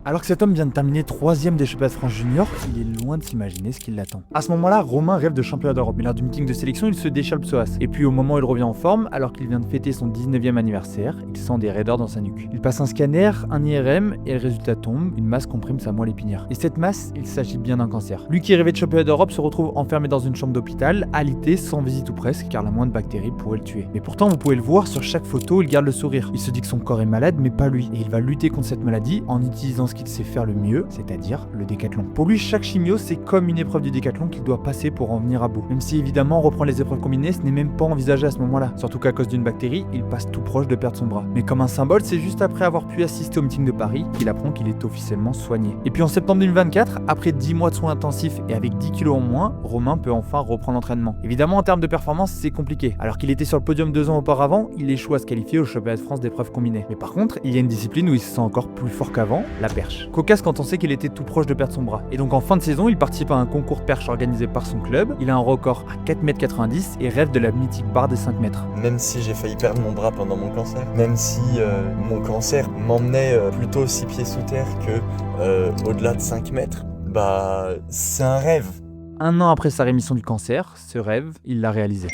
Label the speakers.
Speaker 1: Alors que cet homme vient de terminer 3ème des championnats de France junior, il est loin de s'imaginer ce qui l'attend. À ce moment-là, Romain rêve de championnat d'Europe, mais lors du meeting de sélection, il se déchire le psoas. Et puis au moment où il revient en forme, alors qu'il vient de fêter son 19e anniversaire, il sent des raideurs dans sa nuque. Il passe un scanner, un IRM, et le résultat tombe, une masse comprime sa moelle épinière. Et cette masse, il s'agit bien d'un cancer. Lui qui rêvait de championnat d'Europe se retrouve enfermé dans une chambre d'hôpital, alité, sans visite ou presque, car la moindre bactérie pourrait le tuer. Mais pourtant, vous pouvez le voir, sur chaque photo, il garde le sourire. Il se dit que son corps est malade, mais pas lui. Et il va lutter contre cette maladie en utilisant ce qu'il sait faire le mieux, c'est-à-dire le décathlon. Pour lui, chaque chimio, c'est comme une épreuve du décathlon qu'il doit passer pour en venir à bout. Même si évidemment, reprendre les épreuves combinées, ce n'est même pas envisagé à ce moment-là. Surtout qu'à cause d'une bactérie, il passe tout proche de perdre son bras. Mais comme un symbole, c'est juste après avoir pu assister au meeting de Paris qu'il apprend qu'il est officiellement soigné. Et puis en septembre 2024, après 10 mois de soins intensifs et avec 10 kilos en moins, Romain peut enfin reprendre l'entraînement. Évidemment, en termes de performance, c'est compliqué. Alors qu'il était sur le podium 2 ans auparavant, il échoue à se qualifier au championnat de France d'épreuves combinées. Mais par contre, il y a une discipline où il se sent encore plus fort qu'avant, la perche. Cocasse quand on sait qu'il était tout proche de perdre son bras. Et donc en fin de saison, il participe à un concours de perche organisé par son club. Il a un record à 4,90 m et rêve de la mythique barre des 5 mètres.
Speaker 2: Même si j'ai failli perdre mon bras pendant mon cancer, même si mon cancer m'emmenait plutôt 6 pieds sous terre que au-delà de 5 mètres, bah c'est un rêve.
Speaker 1: Un an après sa rémission du cancer, ce rêve, il l'a réalisé.